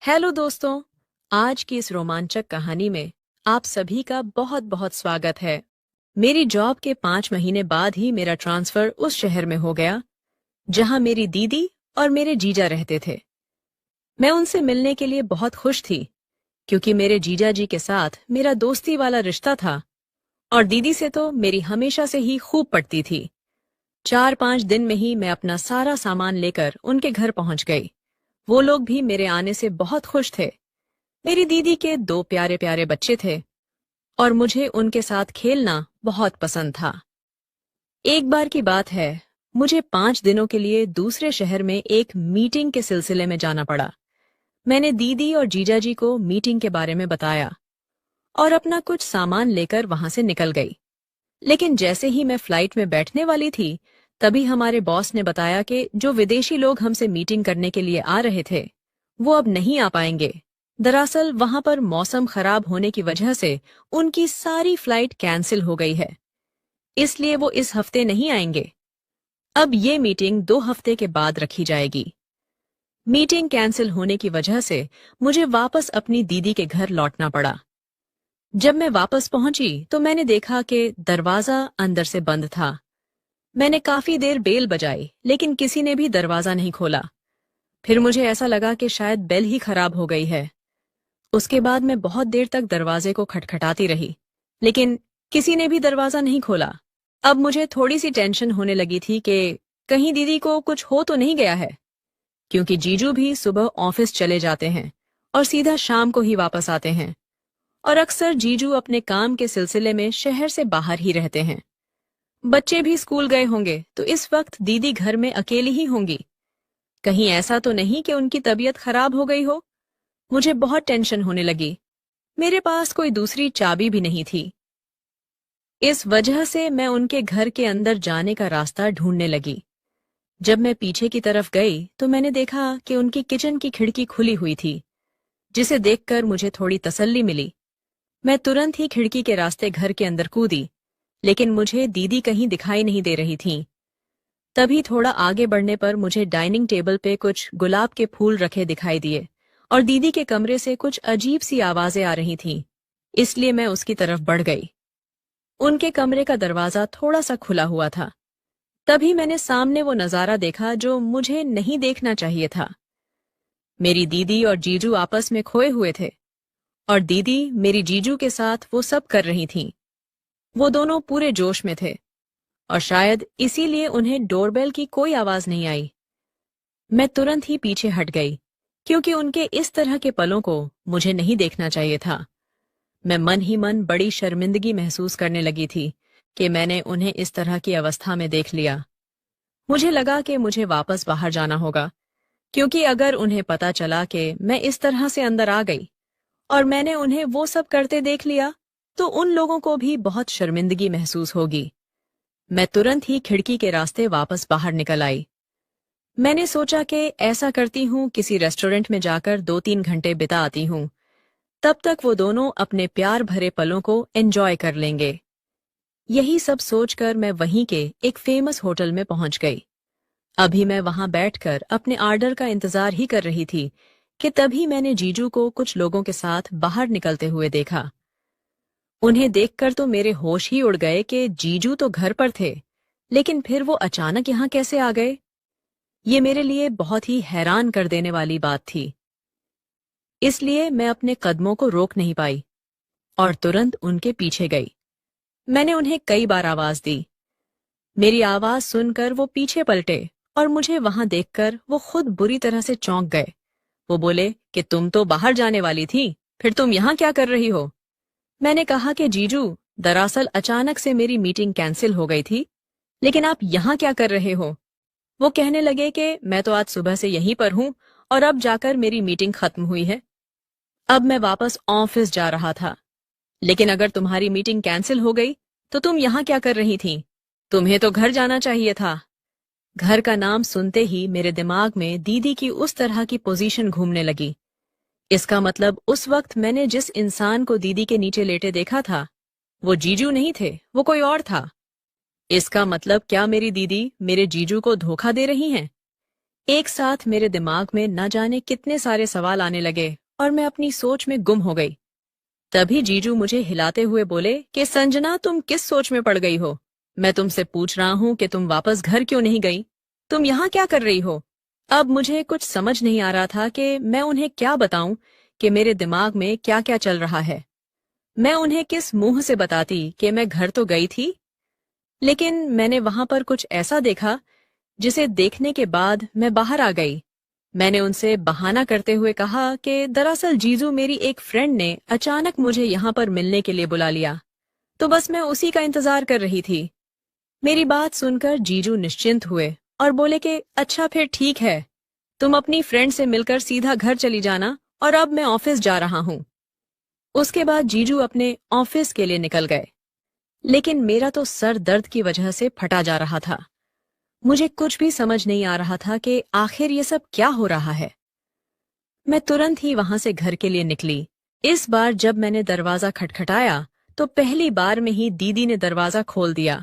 Hello दोस्तों। आज की इस रोमांचक कहानी में आप सभी का बहुत बहुत स्वागत है। मेरी जॉब के 5 महीने बाद ही मेरा ट्रांसफर उस शहर में हो गया जहां मेरी दीदी और मेरे जीजा रहते थे। मैं उनसे मिलने के लिए बहुत खुश थी क्योंकि मेरे जीजा जी के साथ मेरा दोस्ती वाला रिश्ता था और दीदी से तो मेरी हमेशा से ही खूब पटती थी। 4-5 दिन में ही मैं अपना सारा सामान लेकर उनके घर पहुंच गई। वो लोग भी मेरे आने से बहुत खुश थे। मेरी दीदी के 2 प्यारे प्यारे बच्चे थे और मुझे उनके साथ खेलना बहुत पसंद था। एक बार की बात है, मुझे 5 दिनों के लिए दूसरे शहर में एक मीटिंग के सिलसिले में जाना पड़ा। मैंने दीदी और जीजाजी को मीटिंग के बारे में बताया और अपना कुछ सामान लेकर वहां से निकल गई। लेकिन जैसे ही मैं फ्लाइट में बैठने वाली थी, तभी हमारे बॉस ने बताया कि जो विदेशी लोग हमसे मीटिंग करने के लिए आ रहे थे, वो अब नहीं आ पाएंगे। दरअसल वहां पर मौसम खराब होने की वजह से उनकी सारी फ्लाइट कैंसिल हो गई है, इसलिए वो इस हफ्ते नहीं आएंगे। अब ये मीटिंग 2 हफ्ते के बाद रखी जाएगी। मीटिंग कैंसिल होने की वजह से मुझे वापस अपनी दीदी के घर लौटना पड़ा। जब मैं वापस पहुंची तो मैंने देखा कि दरवाजा अंदर से बंद था। मैंने काफी देर बेल बजाई, लेकिन किसी ने भी दरवाजा नहीं खोला। फिर मुझे ऐसा लगा कि शायद बेल ही खराब हो गई है। उसके बाद मैं बहुत देर तक दरवाजे को खटखटाती रही, लेकिन किसी ने भी दरवाजा नहीं खोला। अब मुझे थोड़ी सी टेंशन होने लगी थी कि कहीं दीदी को कुछ हो तो नहीं गया है, क्योंकि जीजू भी सुबह ऑफिस चले जाते हैं और सीधा शाम को ही वापस आते हैं, और अक्सर जीजू अपने काम के सिलसिले में शहर से बाहर ही रहते हैं। बच्चे भी स्कूल गए होंगे, तो इस वक्त दीदी घर में अकेली ही होंगी। कहीं ऐसा तो नहीं कि उनकी तबीयत खराब हो गई हो। मुझे बहुत टेंशन होने लगी। मेरे पास कोई दूसरी चाबी भी नहीं थी। इस वजह से मैं उनके घर के अंदर जाने का रास्ता ढूंढने लगी। जब मैं पीछे की तरफ गई तो मैंने देखा कि उनकी किचन की खिड़की खुली हुई थी, जिसे देखकर मुझे थोड़ी तसल्ली मिली। मैं तुरंत ही खिड़की के रास्ते घर के अंदर कूदी, लेकिन मुझे दीदी कहीं दिखाई नहीं दे रही थीं। तभी थोड़ा आगे बढ़ने पर मुझे डाइनिंग टेबल पे कुछ गुलाब के फूल रखे दिखाई दिए और दीदी के कमरे से कुछ अजीब सी आवाजें आ रही थीं। इसलिए मैं उसकी तरफ बढ़ गई। उनके कमरे का दरवाजा थोड़ा सा खुला हुआ था। तभी मैंने सामने वो नजारा देखा जो मुझे नहीं देखना चाहिए था। मेरी दीदी और जीजू आपस में खोए हुए थे और दीदी मेरी जीजू के साथ वो सब कर रही थीं। वो दोनों पूरे जोश में थे और शायद इसीलिए उन्हें डोरबेल की कोई आवाज नहीं आई। मैं तुरंत ही पीछे हट गई, क्योंकि उनके इस तरह के पलों को मुझे नहीं देखना चाहिए था। मैं मन ही मन बड़ी शर्मिंदगी महसूस करने लगी थी कि मैंने उन्हें इस तरह की अवस्था में देख लिया। मुझे लगा कि मुझे वापस बाहर जाना होगा, क्योंकि अगर उन्हें पता चला कि मैं इस तरह से अंदर आ गई और मैंने उन्हें वो सब करते देख लिया, तो उन लोगों को भी बहुत शर्मिंदगी महसूस होगी। मैं तुरंत ही खिड़की के रास्ते वापस बाहर निकल आई। मैंने सोचा कि ऐसा करती हूँ, किसी रेस्टोरेंट में जाकर 2-3 घंटे बिता आती हूँ। तब तक वो दोनों अपने प्यार भरे पलों को एंजॉय कर लेंगे। यही सब सोचकर मैं वहीं के एक फेमस होटल में पहुंच गई। अभी मैं वहां बैठकर अपने ऑर्डर का इंतजार ही कर रही थी कि तभी मैंने जीजू को कुछ लोगों के साथ बाहर निकलते हुए देखा। उन्हें देखकर तो मेरे होश ही उड़ गए कि जीजू तो घर पर थे, लेकिन फिर वो अचानक यहाँ कैसे आ गए। ये मेरे लिए बहुत ही हैरान कर देने वाली बात थी। इसलिए मैं अपने कदमों को रोक नहीं पाई और तुरंत उनके पीछे गई। मैंने उन्हें कई बार आवाज दी। मेरी आवाज सुनकर वो पीछे पलटे और मुझे वहां देखकर वो खुद बुरी तरह से चौंक गए। वो बोले कि तुम तो बाहर जाने वाली थी, फिर तुम यहाँ क्या कर रही हो? मैंने कहा कि जीजू, दरअसल अचानक से मेरी मीटिंग कैंसिल हो गई थी, लेकिन आप यहाँ क्या कर रहे हो? वो कहने लगे कि मैं तो आज सुबह से यहीं पर हूँ और अब जाकर मेरी मीटिंग खत्म हुई है। अब मैं वापस ऑफिस जा रहा था। लेकिन अगर तुम्हारी मीटिंग कैंसिल हो गई तो तुम यहाँ क्या कर रही थी? तुम्हें तो घर जाना चाहिए था। घर का नाम सुनते ही मेरे दिमाग में दीदी की उस तरह की पोजीशन घूमने लगी। इसका मतलब उस वक्त मैंने जिस इंसान को दीदी के नीचे लेटे देखा था, वो जीजू नहीं थे, वो कोई और था। इसका मतलब क्या मेरी दीदी मेरे जीजू को धोखा दे रही हैं? एक साथ मेरे दिमाग में न जाने कितने सारे सवाल आने लगे और मैं अपनी सोच में गुम हो गई। तभी जीजू मुझे हिलाते हुए बोले कि संजना, तुम किस सोच में पड़ गई हो? मैं तुमसे पूछ रहा हूँ कि तुम वापस घर क्यों नहीं गई? तुम यहाँ क्या कर रही हो? अब मुझे कुछ समझ नहीं आ रहा था कि मैं उन्हें क्या बताऊं कि मेरे दिमाग में क्या क्या चल रहा है। मैं उन्हें किस मुंह से बताती कि मैं घर तो गई थी, लेकिन मैंने वहां पर कुछ ऐसा देखा जिसे देखने के बाद मैं बाहर आ गई। मैंने उनसे बहाना करते हुए कहा कि दरअसल जीजू, मेरी एक फ्रेंड ने अचानक मुझे यहाँ पर मिलने के लिए बुला लिया, तो बस मैं उसी का इंतजार कर रही थी। मेरी बात सुनकर जीजू निश्चिंत हुए और बोले कि अच्छा फिर ठीक है, तुम अपनी फ्रेंड से मिलकर सीधा घर चली जाना और अब मैं ऑफिस जा रहा हूँ। उसके बाद जीजू अपने ऑफिस के लिए निकल गए, लेकिन मेरा तो सर दर्द की वजह से फटा जा रहा था। मुझे कुछ भी समझ नहीं आ रहा था कि आखिर ये सब क्या हो रहा है। मैं तुरंत ही वहां से घर के लिए निकली। इस बार जब मैंने दरवाजा खटखटाया तो पहली बार में ही दीदी ने दरवाजा खोल दिया।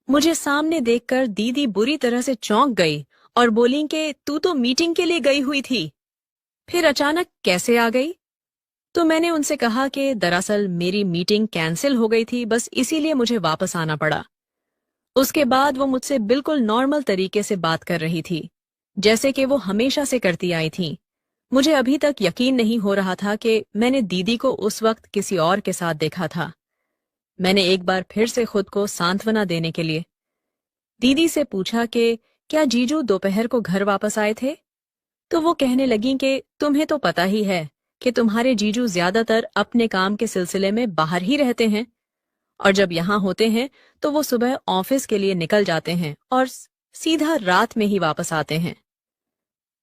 मुझे सामने देखकर दीदी बुरी तरह से चौंक गई और बोली कि तू तो मीटिंग के लिए गई हुई थी, फिर अचानक कैसे आ गई? तो मैंने उनसे कहा कि दरअसल मेरी मीटिंग कैंसिल हो गई थी, बस इसीलिए मुझे वापस आना पड़ा। उसके बाद वो मुझसे बिल्कुल नॉर्मल तरीके से बात कर रही थी, जैसे कि वो हमेशा से करती आई थी। मुझे अभी तक यकीन नहीं हो रहा था कि मैंने दीदी को उस वक्त किसी और के साथ देखा था। मैंने एक बार फिर से खुद को सांत्वना देने के लिए दीदी से पूछा कि क्या जीजू दोपहर को घर वापस आए थे? तो वो कहने लगी कि तुम्हें तो पता ही है कि तुम्हारे जीजू ज्यादातर अपने काम के सिलसिले में बाहर ही रहते हैं, और जब यहाँ होते हैं तो वो सुबह ऑफिस के लिए निकल जाते हैं और सीधा रात में ही वापस आते हैं।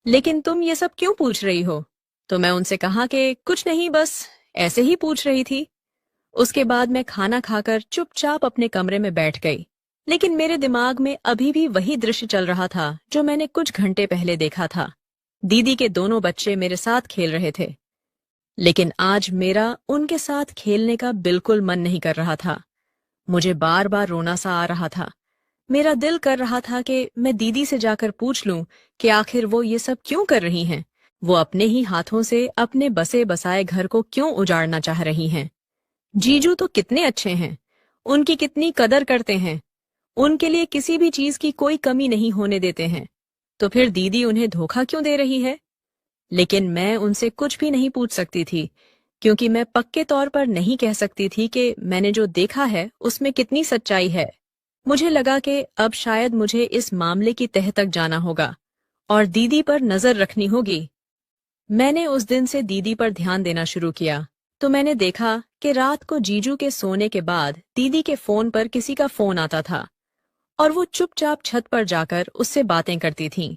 लेकिन तुम ये सब क्यों पूछ रही हो? तो मैं उनसे कहा कि कुछ नहीं, बस ऐसे ही पूछ रही थी। उसके बाद मैं खाना खाकर चुपचाप अपने कमरे में बैठ गई, लेकिन मेरे दिमाग में अभी भी वही दृश्य चल रहा था जो मैंने कुछ घंटे पहले देखा था। दीदी के दोनों बच्चे मेरे साथ खेल रहे थे, लेकिन आज मेरा उनके साथ खेलने का बिल्कुल मन नहीं कर रहा था। मुझे बार बार रोना सा आ रहा था। मेरा दिल कर रहा था कि मैं दीदी से जाकर पूछ लूं कि आखिर वो ये सब क्यों कर रही हैं। वो अपने ही हाथों से अपने बसे बसाए घर को क्यों उजाड़ना चाह रही हैं। जीजू तो कितने अच्छे हैं, उनकी कितनी कदर करते हैं, उनके लिए किसी भी चीज की कोई कमी नहीं होने देते हैं, तो फिर दीदी उन्हें धोखा क्यों दे रही है? लेकिन मैं उनसे कुछ भी नहीं पूछ सकती थी, क्योंकि मैं पक्के तौर पर नहीं कह सकती थी कि मैंने जो देखा है उसमें कितनी सच्चाई है। मुझे लगा कि अब शायद मुझे इस मामले की तह तक जाना होगा और दीदी पर नजर रखनी होगी। मैंने उस दिन से दीदी पर ध्यान देना शुरू किया, तो मैंने देखा कि रात को जीजू के सोने के बाद दीदी के फोन पर किसी का फोन आता था और वो चुपचाप छत पर जाकर उससे बातें करती थीं।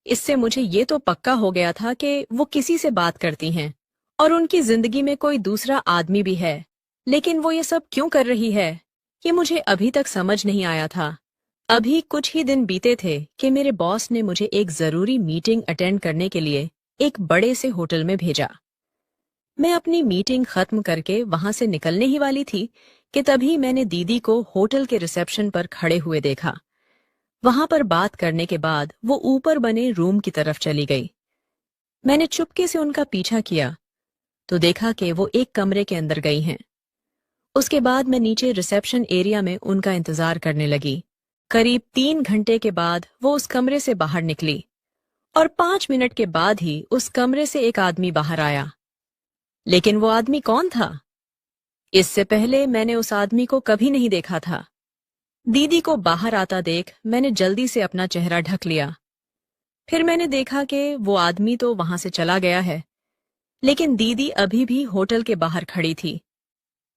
इससे मुझे ये तो पक्का हो गया था कि वो किसी से बात करती हैं और उनकी जिंदगी में कोई दूसरा आदमी भी है। लेकिन वो ये सब क्यों कर रही है, ये मुझे अभी तक समझ नहीं आया था। अभी कुछ ही दिन बीते थे कि मेरे बॉस ने मुझे एक जरूरी मीटिंग अटेंड करने के लिए एक बड़े से होटल में भेजा। मैं अपनी मीटिंग खत्म करके वहां से निकलने ही वाली थी कि तभी मैंने दीदी को होटल के रिसेप्शन पर खड़े हुए देखा। वहां पर बात करने के बाद वो ऊपर बने रूम की तरफ चली गई। मैंने चुपके से उनका पीछा किया तो देखा कि वो एक कमरे के अंदर गई हैं। उसके बाद मैं नीचे रिसेप्शन एरिया में उनका इंतजार करने लगी। करीब 3 घंटे के बाद वो उस कमरे से बाहर निकली और 5 मिनट के बाद ही उस कमरे से एक आदमी बाहर आया। लेकिन वो आदमी कौन था? इससे पहले मैंने उस आदमी को कभी नहीं देखा था। दीदी को बाहर आता देख मैंने जल्दी से अपना चेहरा ढक लिया। फिर मैंने देखा कि वो आदमी तो वहां से चला गया है, लेकिन दीदी अभी भी होटल के बाहर खड़ी थी।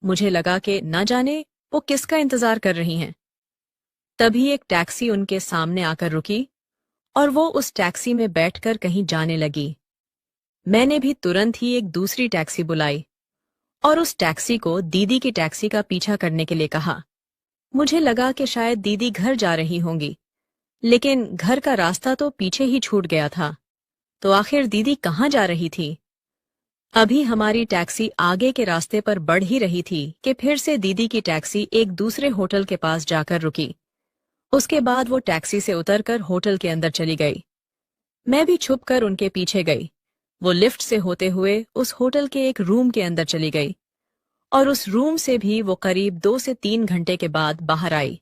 मुझे लगा कि न जाने वो किसका इंतजार कर रही हैं। तभी एक टैक्सी उनके सामने आकर रुकी और वो उस टैक्सी में बैठकर कहीं जाने लगी। मैंने भी तुरंत ही एक दूसरी टैक्सी बुलाई और उस टैक्सी को दीदी की टैक्सी का पीछा करने के लिए कहा। मुझे लगा कि शायद दीदी घर जा रही होंगी, लेकिन घर का रास्ता तो पीछे ही छूट गया था। तो आखिर दीदी कहाँ जा रही थी? अभी हमारी टैक्सी आगे के रास्ते पर बढ़ ही रही थी कि फिर से दीदी की टैक्सी एक दूसरे होटल के पास जाकर रुकी। उसके बाद वो टैक्सी से उतरकर होटल के अंदर चली गई। मैं भी छुपकर उनके पीछे गई। वो लिफ्ट से होते हुए उस होटल के एक रूम के अंदर चली गई और उस रूम से भी वो करीब 2 से 3 घंटे के बाद बाहर आई।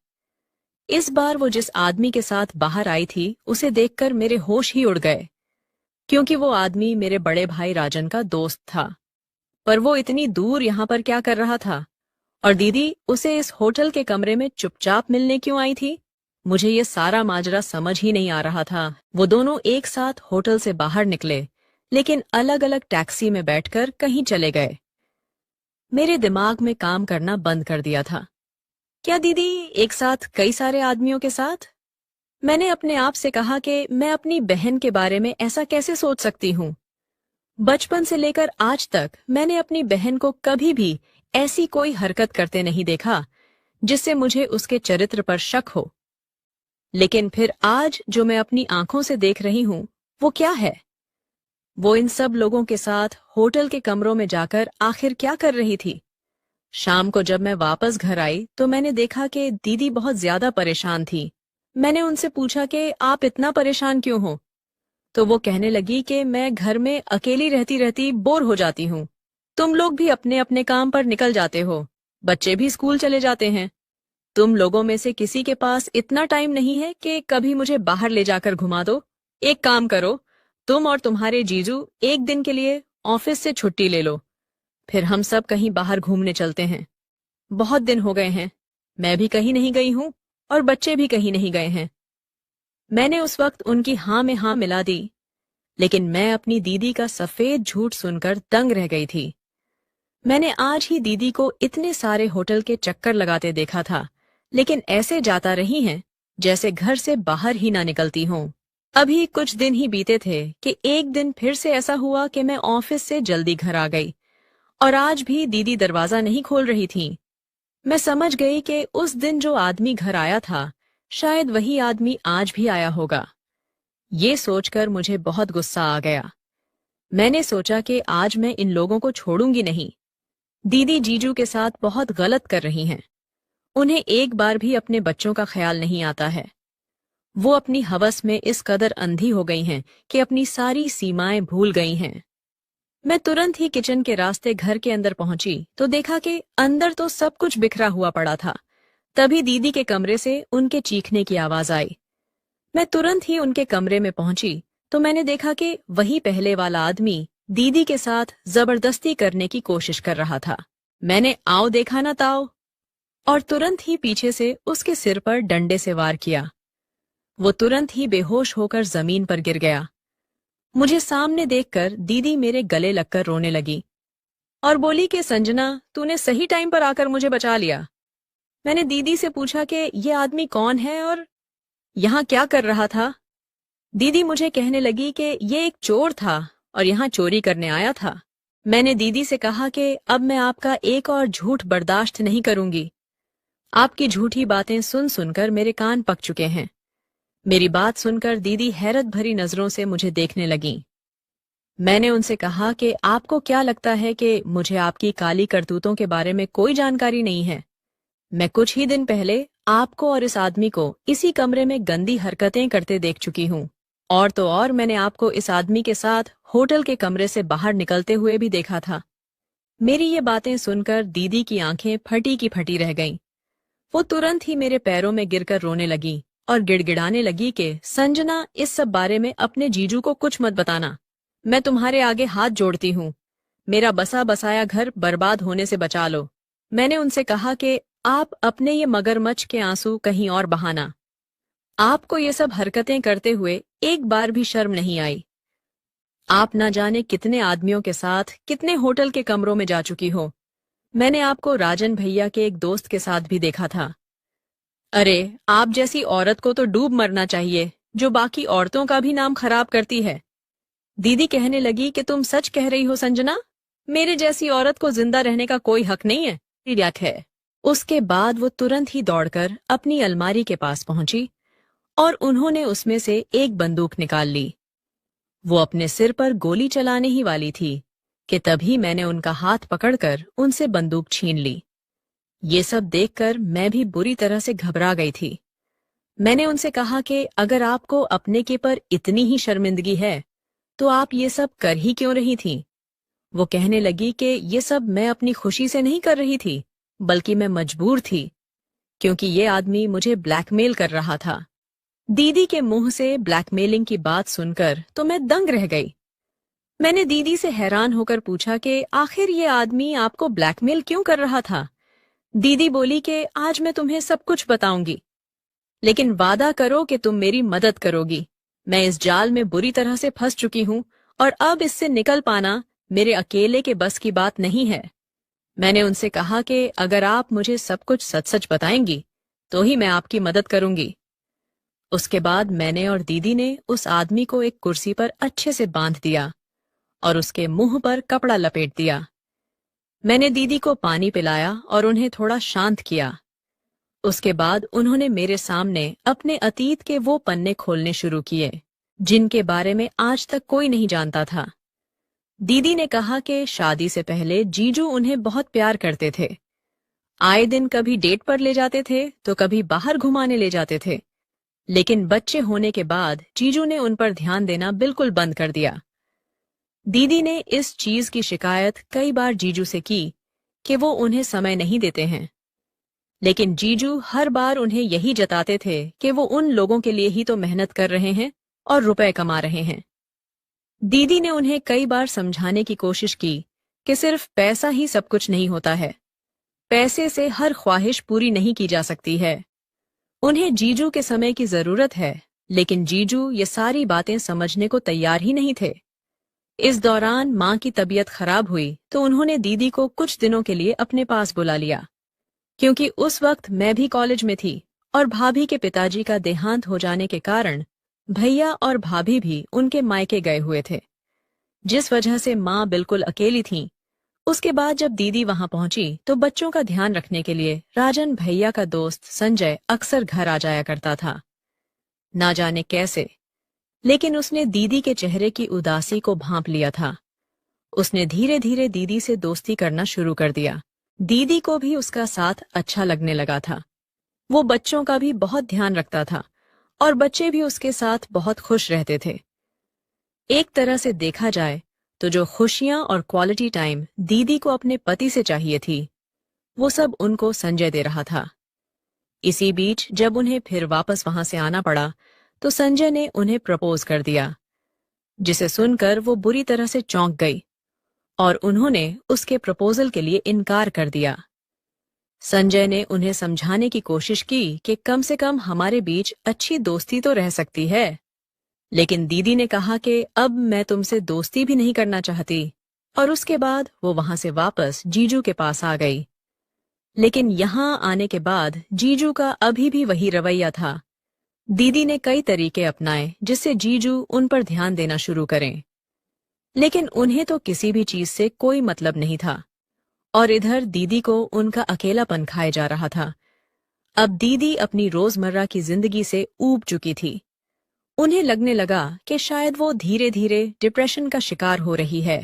इस बार वो जिस आदमी के साथ बाहर आई थी उसे देखकर मेरे होश ही उड़ गए, क्योंकि वो आदमी मेरे बड़े भाई राजन का दोस्त था। पर वो इतनी दूर यहाँ पर क्या कर रहा था? और दीदी उसे इस होटल के कमरे में चुपचाप मिलने क्यों आई थी? मुझे ये सारा माजरा समझ ही नहीं आ रहा था। वो दोनों एक साथ होटल से बाहर निकले, लेकिन अलग अलग टैक्सी में बैठकर कहीं चले गए। मेरे दिमाग में काम करना बंद कर दिया था। क्या दीदी एक साथ कई सारे आदमियों के साथ? मैंने अपने आप से कहा कि मैं अपनी बहन के बारे में ऐसा कैसे सोच सकती हूँ। बचपन से लेकर आज तक मैंने अपनी बहन को कभी भी ऐसी कोई हरकत करते नहीं देखा जिससे मुझे उसके चरित्र पर शक हो। लेकिन फिर आज जो मैं अपनी आंखों से देख रही हूँ वो क्या है? वो इन सब लोगों के साथ होटल के कमरों में जाकर आखिर क्या कर रही थी? शाम को जब मैं वापस घर आई तो मैंने देखा कि दीदी बहुत ज्यादा परेशान थी। मैंने उनसे पूछा कि आप इतना परेशान क्यों हो? तो वो कहने लगी कि मैं घर में अकेली रहती रहती बोर हो जाती हूँ। तुम लोग भी अपने अपने काम पर निकल जाते हो, बच्चे भी स्कूल चले जाते हैं। तुम लोगों में से किसी के पास इतना टाइम नहीं है कि कभी मुझे बाहर ले जाकर घुमा दो। एक काम करो, तुम और तुम्हारे जीजू एक दिन के लिए ऑफिस से छुट्टी ले लो, फिर हम सब कहीं बाहर घूमने चलते हैं। बहुत दिन हो गए हैं, मैं भी कहीं नहीं गई हूँ और बच्चे भी कहीं नहीं गए हैं। मैंने उस वक्त उनकी हाँ में हाँ मिला दी, लेकिन मैं अपनी दीदी का सफेद झूठ सुनकर दंग रह गई थी। मैंने आज ही दीदी को इतने सारे होटल के चक्कर लगाते देखा था, लेकिन ऐसे जाता रही हैं जैसे घर से बाहर ही ना निकलती हों। अभी कुछ दिन ही बीते थे कि एक दिन फिर से ऐसा हुआ कि मैं ऑफिस से जल्दी घर आ गई और आज भी दीदी दरवाजा नहीं खोल रही थी। मैं समझ गई कि उस दिन जो आदमी घर आया था शायद वही आदमी आज भी आया होगा। ये सोचकर मुझे बहुत गुस्सा आ गया। मैंने सोचा कि आज मैं इन लोगों को छोड़ूंगी नहीं। दीदी जीजू के साथ बहुत गलत कर रही हैं। उन्हें एक बार भी अपने बच्चों का ख्याल नहीं आता है। वो अपनी हवस में इस कदर अंधी हो गई हैं कि अपनी सारी सीमाएं भूल गई हैं। मैं तुरंत ही किचन के रास्ते घर के अंदर पहुंची तो देखा कि अंदर तो सब कुछ बिखरा हुआ पड़ा था। तभी दीदी के कमरे से उनके चीखने की आवाज आई। मैं तुरंत ही उनके कमरे में पहुंची तो मैंने देखा कि वही पहले वाला आदमी दीदी के साथ जबरदस्ती करने की कोशिश कर रहा था। मैंने आओ देखा ना ताओ, और तुरंत ही पीछे से उसके सिर पर डंडे से वार किया। वो तुरंत ही बेहोश होकर जमीन पर गिर गया। मुझे सामने देखकर दीदी मेरे गले लगकर रोने लगी और बोली कि संजना, तूने सही टाइम पर आकर मुझे बचा लिया। मैंने दीदी से पूछा कि ये आदमी कौन है और यहाँ क्या कर रहा था? दीदी मुझे कहने लगी कि ये एक चोर था और यहाँ चोरी करने आया था। मैंने दीदी से कहा कि अब मैं आपका एक और झूठ बर्दाश्त नहीं करूंगी। आपकी झूठी बातें सुन सुनकर मेरे कान पक चुके हैं। मेरी बात सुनकर दीदी हैरत भरी नजरों से मुझे देखने लगीं। मैंने उनसे कहा कि आपको क्या लगता है कि मुझे आपकी काली करतूतों के बारे में कोई जानकारी नहीं है? मैं कुछ ही दिन पहले आपको और इस आदमी को इसी कमरे में गंदी हरकतें करते देख चुकी हूँ। और तो और मैंने आपको इस आदमी के साथ होटल के कमरे से बाहर निकलते हुए भी देखा था। मेरी ये बातें सुनकर दीदी की आंखें फटी की फटी रह गईं। वो तुरंत ही मेरे पैरों में गिरकर रोने लगी और गिड़गिड़ाने लगी कि संजना, इस सब बारे में अपने जीजू को कुछ मत बताना। मैं तुम्हारे आगे हाथ जोड़ती हूँ, मेरा बसा बसाया घर बर्बाद होने से बचा लो। मैंने उनसे कहा कि आप अपने ये मगरमच्छ के आंसू कहीं और बहाना। आपको ये सब हरकतें करते हुए एक बार भी शर्म नहीं आई। आप ना जाने कितने आदमियों के साथ कितने होटल के कमरों में जा चुकी हो। मैंने आपको राजन भैया के एक दोस्त के साथ भी देखा था। अरे, आप जैसी औरत को तो डूब मरना चाहिए जो बाकी औरतों का भी नाम खराब करती है। दीदी कहने लगी कि तुम सच कह रही हो संजना, मेरे जैसी औरत को जिंदा रहने का कोई हक नहीं है। याक है। उसके बाद वो तुरंत ही दौड़कर अपनी अलमारी के पास पहुंची और उन्होंने उसमें से एक बंदूक निकाल ली। वो अपने सिर पर गोली चलाने ही वाली थी कि तभी मैंने उनका हाथ पकड़कर उनसे बंदूक छीन ली। ये सब देखकर मैं भी बुरी तरह से घबरा गई थी। मैंने उनसे कहा कि अगर आपको अपने के पर इतनी ही शर्मिंदगी है तो आप ये सब कर ही क्यों रही थीं? वो कहने लगी कि ये सब मैं अपनी खुशी से नहीं कर रही थी, बल्कि मैं मजबूर थी, क्योंकि ये आदमी मुझे ब्लैकमेल कर रहा था। दीदी के मुंह से ब्लैकमेलिंग की बात सुनकर तो मैं दंग रह गई। मैंने दीदी से हैरान होकर पूछा कि आखिर ये आदमी आपको ब्लैकमेल क्यों कर रहा था? दीदी बोली कि आज मैं तुम्हें सब कुछ बताऊंगी, लेकिन वादा करो कि तुम मेरी मदद करोगी। मैं इस जाल में बुरी तरह से फंस चुकी हूं और अब इससे निकल पाना मेरे अकेले के बस की बात नहीं है। मैंने उनसे कहा कि अगर आप मुझे सब कुछ सच सच बताएंगी तो ही मैं आपकी मदद करूंगी। उसके बाद मैंने और दीदी ने उस आदमी को एक कुर्सी पर अच्छे से बांध दिया और उसके मुंह पर कपड़ा लपेट दिया। मैंने दीदी को पानी पिलाया और उन्हें थोड़ा शांत किया। उसके बाद उन्होंने मेरे सामने अपने अतीत के वो पन्ने खोलने शुरू किए जिनके बारे में आज तक कोई नहीं जानता था। दीदी ने कहा कि शादी से पहले जीजू उन्हें बहुत प्यार करते थे। आए दिन कभी डेट पर ले जाते थे तो कभी बाहर घुमाने ले जाते थे, लेकिन बच्चे होने के बाद जीजू ने उन पर ध्यान देना बिल्कुल बंद कर दिया। दीदी ने इस चीज की शिकायत कई बार जीजू से की कि वो उन्हें समय नहीं देते हैं, लेकिन जीजू हर बार उन्हें यही जताते थे कि वो उन लोगों के लिए ही तो मेहनत कर रहे हैं और रुपए कमा रहे हैं। दीदी ने उन्हें कई बार समझाने की कोशिश की कि सिर्फ पैसा ही सब कुछ नहीं होता है, पैसे से हर ख्वाहिश पूरी नहीं की जा सकती है। उन्हें जीजू के समय की जरूरत है, लेकिन जीजू ये सारी बातें समझने को तैयार ही नहीं थे। इस दौरान माँ की तबीयत खराब हुई तो उन्होंने दीदी को कुछ दिनों के लिए अपने पास बुला लिया, क्योंकि उस वक्त मैं भी कॉलेज में थी और भाभी के पिताजी का देहांत हो जाने के कारण भैया और भाभी भी उनके मायके गए हुए थे, जिस वजह से माँ बिल्कुल अकेली थीं। उसके बाद जब दीदी वहां पहुंची तो बच्चों का ध्यान रखने के लिए राजन भैया का दोस्त संजय अक्सर घर आ जाया करता था। ना जाने कैसे, लेकिन उसने दीदी के चेहरे की उदासी को भांप लिया था। उसने धीरे धीरे दीदी से दोस्ती करना शुरू कर दिया। दीदी को भी उसका साथ अच्छा लगने लगा था। वो बच्चों का भी बहुत ध्यान रखता था और बच्चे भी उसके साथ बहुत खुश रहते थे। एक तरह से देखा जाए तो जो खुशियां और क्वालिटी टाइम दीदी को अपने पति से चाहिए थी, वो सब उनको संजय दे रहा था। इसी बीच जब उन्हें फिर वापस वहां से आना पड़ा तो संजय ने उन्हें प्रपोज कर दिया, जिसे सुनकर वो बुरी तरह से चौंक गई और उन्होंने उसके प्रपोजल के लिए इनकार कर दिया। संजय ने उन्हें समझाने की कोशिश की कि कम से कम हमारे बीच अच्छी दोस्ती तो रह सकती है, लेकिन दीदी ने कहा कि अब मैं तुमसे दोस्ती भी नहीं करना चाहती, और उसके बाद वो वहां से वापस जीजू के पास आ गई। लेकिन यहाँ आने के बाद जीजू का अभी भी वही रवैया था। दीदी ने कई तरीके अपनाए जिससे जीजू उन पर ध्यान देना शुरू करें, लेकिन उन्हें तो किसी भी चीज से कोई मतलब नहीं था, और इधर दीदी को उनका अकेलापन खाए जा रहा था। अब दीदी अपनी रोजमर्रा की जिंदगी से ऊब चुकी थी। उन्हें लगने लगा कि शायद वो धीरे धीरे डिप्रेशन का शिकार हो रही है।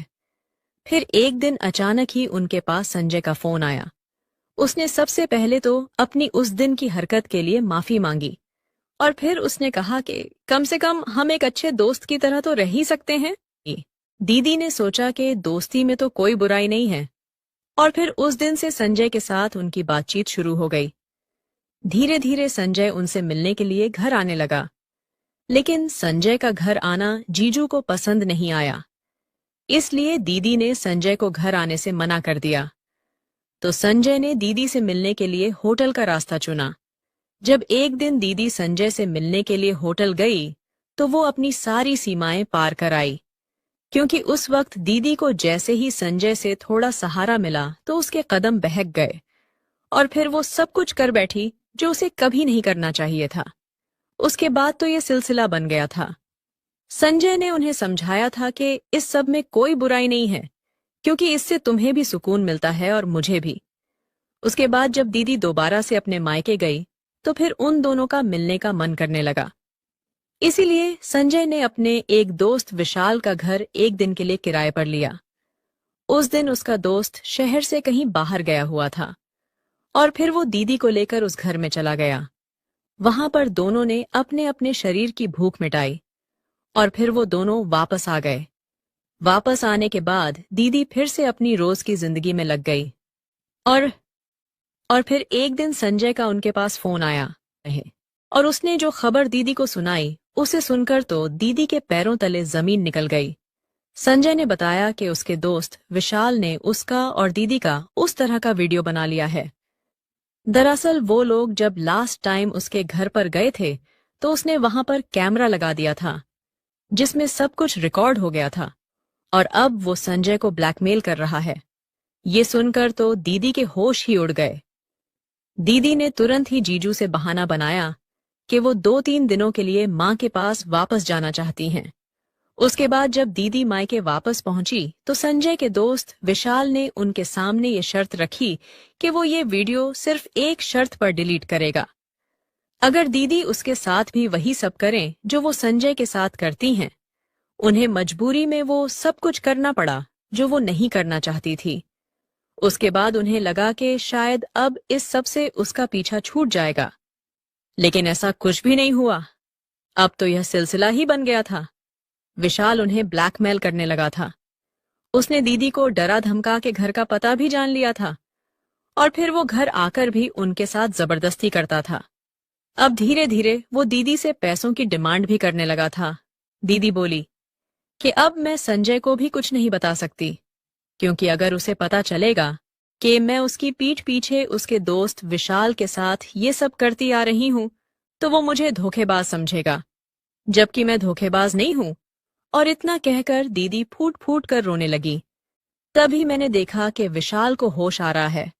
फिर एक दिन अचानक ही उनके पास संजय का फोन आया। उसने सबसे पहले तो अपनी उस दिन की हरकत के लिए माफी मांगी, और फिर उसने कहा कि कम से कम हम एक अच्छे दोस्त की तरह तो रह ही सकते हैं। दीदी ने सोचा कि दोस्ती में तो कोई बुराई नहीं है, और फिर उस दिन से संजय के साथ उनकी बातचीत शुरू हो गई। धीरे धीरे संजय उनसे मिलने के लिए घर आने लगा, लेकिन संजय का घर आना जीजू को पसंद नहीं आया, इसलिए दीदी ने संजय को घर आने से मना कर दिया। तो संजय ने दीदी से मिलने के लिए होटल का रास्ता चुना। जब एक दिन दीदी संजय से मिलने के लिए होटल गई तो वो अपनी सारी सीमाएं पार कर आई, क्योंकि उस वक्त दीदी को जैसे ही संजय से थोड़ा सहारा मिला तो उसके कदम बहक गए, और फिर वो सब कुछ कर बैठी जो उसे कभी नहीं करना चाहिए था। उसके बाद तो ये सिलसिला बन गया था। संजय ने उन्हें समझाया था कि इस सब में कोई बुराई नहीं है, क्योंकि इससे तुम्हें भी सुकून मिलता है और मुझे भी। उसके बाद जब दीदी दोबारा से अपने मायके गई तो फिर उन दोनों का मिलने का मन करने लगा। इसीलिए संजय ने अपने एक दोस्त विशाल का घर एक दिन के लिए किराए पर लिया। उस दिन उसका दोस्त शहर से कहीं बाहर गया हुआ था, और फिर वो दीदी को लेकर उस घर में चला गया। वहां पर दोनों ने अपने अपने शरीर की भूख मिटाई और फिर वो दोनों वापस आ गए। वापस आने के बाद दीदी फिर से अपनी रोज की जिंदगी में लग गई। और और फिर एक दिन संजय का उनके पास फोन आया है और उसने जो खबर दीदी को सुनाई, उसे सुनकर तो दीदी के पैरों तले जमीन निकल गई। संजय ने बताया कि उसके दोस्त विशाल ने उसका और दीदी का उस तरह का वीडियो बना लिया है। दरअसल वो लोग जब लास्ट टाइम उसके घर पर गए थे तो उसने वहां पर कैमरा लगा दिया था जिसमें सब कुछ रिकॉर्ड हो गया था और अब वो संजय को ब्लैकमेल कर रहा है। ये सुनकर तो दीदी के होश ही उड़ गए। दीदी ने तुरंत ही जीजू से बहाना बनाया कि वो 2-3 दिनों के लिए मां के पास वापस जाना चाहती हैं। उसके बाद जब दीदी मायके वापस पहुंची तो संजय के दोस्त विशाल ने उनके सामने ये शर्त रखी कि वो ये वीडियो सिर्फ एक शर्त पर डिलीट करेगा। अगर दीदी उसके साथ भी वही सब करें जो वो संजय के साथ करती हैं, उन्हें मजबूरी में वो सब कुछ करना पड़ा जो वो नहीं करना चाहती थी। उसके बाद उन्हें लगा कि शायद अब इस सब से उसका पीछा छूट जाएगा, लेकिन ऐसा कुछ भी नहीं हुआ। अब तो यह सिलसिला ही बन गया था। विशाल उन्हें ब्लैकमेल करने लगा था। उसने दीदी को डरा धमका के घर का पता भी जान लिया था और फिर वो घर आकर भी उनके साथ जबरदस्ती करता था। अब धीरे धीरे वो दीदी से पैसों की डिमांड भी करने लगा था। दीदी बोली कि अब मैं संजय को भी कुछ नहीं बता सकती, क्योंकि अगर उसे पता चलेगा कि मैं उसकी पीठ पीछे उसके दोस्त विशाल के साथ ये सब करती आ रही हूं तो वो मुझे धोखेबाज समझेगा, जबकि मैं धोखेबाज नहीं हूं। और इतना कहकर दीदी फूट फूट कर रोने लगी। तभी मैंने देखा कि विशाल को होश आ रहा है।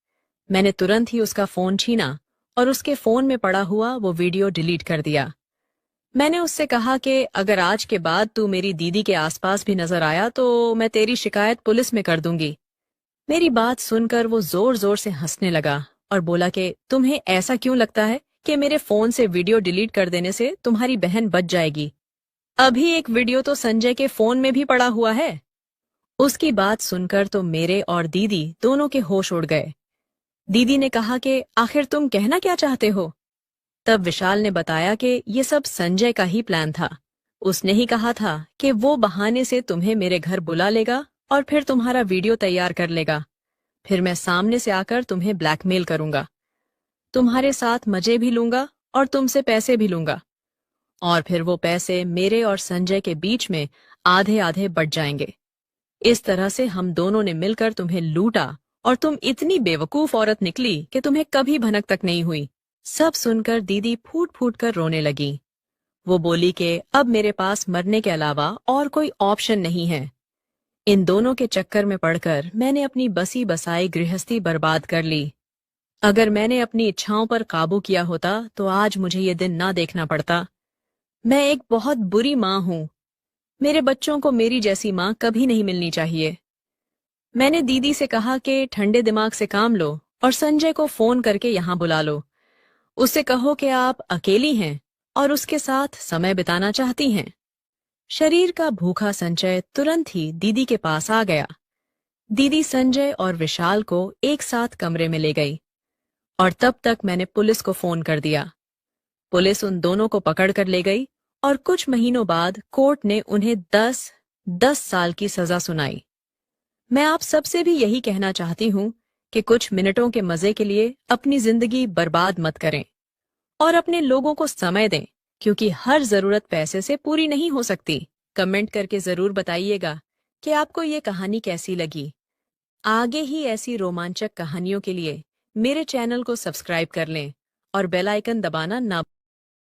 मैंने तुरंत ही उसका फोन छीना और उसके फोन में पड़ा हुआ वो वीडियो डिलीट कर दिया। मैंने उससे कहा कि अगर आज के बाद तू मेरी दीदी के आसपास भी नजर आया तो मैं तेरी शिकायत पुलिस में कर दूंगी। मेरी बात सुनकर वो जोर जोर से हंसने लगा और बोला कि तुम्हें ऐसा क्यों लगता है कि मेरे फोन से वीडियो डिलीट कर देने से तुम्हारी बहन बच जाएगी? अभी एक वीडियो तो संजय के फोन में भी पड़ा हुआ है। उसकी बात सुनकर तो मेरे और दीदी दोनों के होश उड़ गए। दीदी ने कहा कि आखिर तुम कहना क्या चाहते हो? तब विशाल ने बताया कि ये सब संजय का ही प्लान था। उसने ही कहा था कि वो बहाने से तुम्हें मेरे घर बुला लेगा और फिर तुम्हारा वीडियो तैयार कर लेगा। फिर मैं सामने से आकर तुम्हें ब्लैकमेल करूंगा, तुम्हारे साथ मजे भी लूंगा और तुमसे पैसे भी लूंगा, और फिर वो पैसे मेरे और संजय के बीच में आधे आधे बट जाएंगे। इस तरह से हम दोनों ने मिलकर तुम्हें लूटा और तुम इतनी बेवकूफ औरत निकली कि तुम्हें कभी भनक तक नहीं हुई। सब सुनकर दीदी फूट फूट कर रोने लगी। वो बोली कि अब मेरे पास मरने के अलावा और कोई ऑप्शन नहीं है। इन दोनों के चक्कर में पड़कर मैंने अपनी बसी बसाई गृहस्थी बर्बाद कर ली। अगर मैंने अपनी इच्छाओं पर काबू किया होता तो आज मुझे ये दिन ना देखना पड़ता। मैं एक बहुत बुरी माँ हूं। मेरे बच्चों को मेरी जैसी माँ कभी नहीं मिलनी चाहिए। मैंने दीदी से कहा कि ठंडे दिमाग से काम लो और संजय को फोन करके यहाँ बुला लो। उससे कहो कि आप अकेली हैं और उसके साथ समय बिताना चाहती हैं। शरीर का भूखा संजय तुरंत ही दीदी के पास आ गया। दीदी संजय और विशाल को एक साथ कमरे में ले गई और तब तक मैंने पुलिस को फोन कर दिया। पुलिस उन दोनों को पकड़ कर ले गई और कुछ महीनों बाद कोर्ट ने उन्हें 10 साल की सजा सुनाई। मैं आप सबसे भी यही कहना चाहती हूं कि कुछ मिनटों के मजे के लिए अपनी जिंदगी बर्बाद मत करें और अपने लोगों को समय दें, क्योंकि हर जरूरत पैसे से पूरी नहीं हो सकती। कमेंट करके जरूर बताइएगा कि आपको ये कहानी कैसी लगी। आगे ही ऐसी रोमांचक कहानियों के लिए मेरे चैनल को सब्सक्राइब कर लें और बेल आइकन दबाना ना